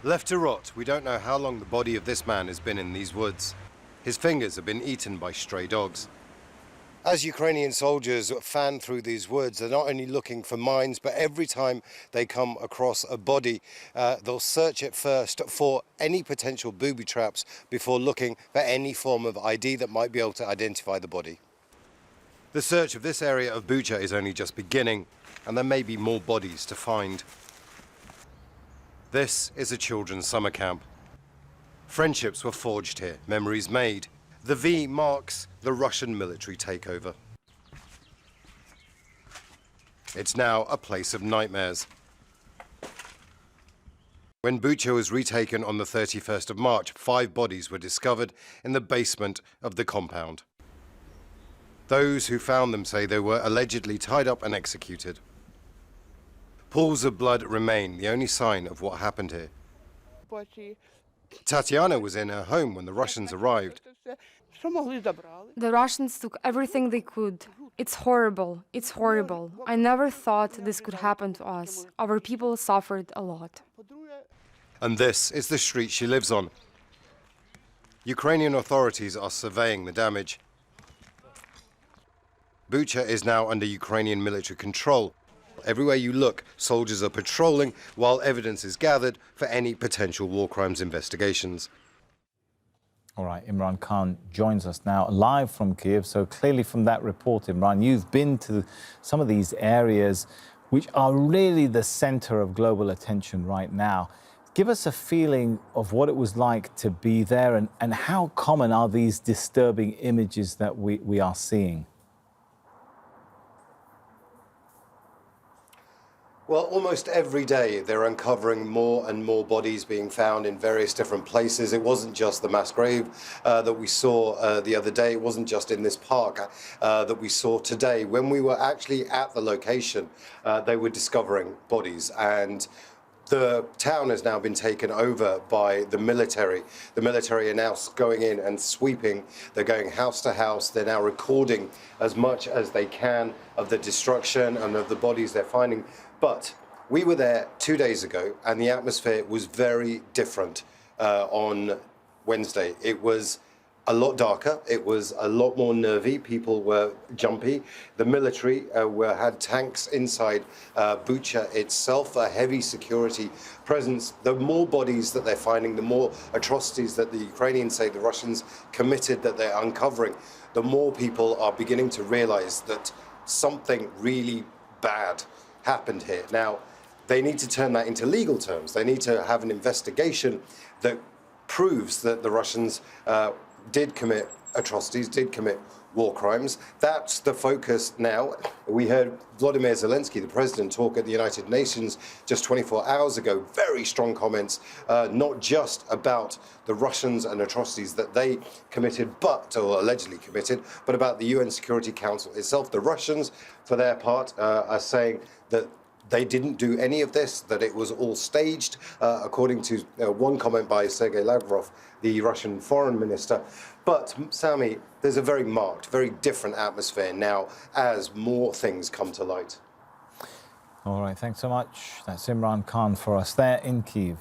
Left to rot, we don't know how long the body of this man has been in these woods. His fingers have been eaten by stray dogs. As Ukrainian soldiers fan through these woods, they're not only looking for mines, but every time they come across a body, they'll search it first for any potential booby traps before looking for any form of ID that might be able to identify the body. The search of this area of Bucha is only just beginning, and there may be more bodies to find. This is a children's summer camp. Friendships were forged here, memories made. The V marks the Russian military takeover. It's now a place of nightmares. When Bucha was retaken on the 31st of March, 5 bodies were discovered in the basement of the compound. Those who found them say they were allegedly tied up and executed. Pools of blood remain, the only sign of what happened here. Tatiana was in her home when the Russians arrived. The Russians took everything they could. It's horrible. It's horrible. I never thought this could happen to us. Our people suffered a lot. And this is the street she lives on. Ukrainian authorities are surveying the damage. Bucha is now under Ukrainian military control. Everywhere you look, soldiers are patrolling while evidence is gathered for any potential war crimes investigations. All right, Imran Khan joins us now live from Kyiv. So clearly from that report, Imran, you've been to some of these areas which are really the center of global attention right now. Give us a feeling of what it was like to be there and how common are these disturbing images that we are seeing? Well, almost every day they're uncovering more and more bodies being found in various different places. It wasn't just the mass grave that we saw the other day. It wasn't just in this park that we saw today. When we were actually at the location, they were discovering bodies, and the town has now been taken over by the military. The military are now going in and sweeping. They're going house to house. They're now recording as much as they can of the destruction and of the bodies they're finding. But we were there 2 days ago, and the atmosphere was very different on Wednesday. It was a lot darker. It was a lot more nervy. People were jumpy. The military had tanks inside Bucha itself, a heavy security presence. The more bodies that they're finding, the more atrocities that the Ukrainians say the Russians committed that they're uncovering, the more people are beginning to realize that something really bad happened here. Now, they need to turn that into legal terms. They need to have an investigation that proves that the Russians did commit atrocities, did commit war crimes. That's the focus now. We heard Volodymyr Zelensky, the president, talk at the United Nations just 24 hours ago. Very strong comments, not just about the Russians and atrocities that they committed, or allegedly committed, but about the UN Security Council itself. The Russians, for their part, are saying that they didn't do any of this, that it was all staged, according to one comment by Sergei Lavrov, the Russian foreign minister. But, Sami, there's a very marked, very different atmosphere now as more things come to light. All right, thanks so much. That's Imran Khan for us there in Kyiv.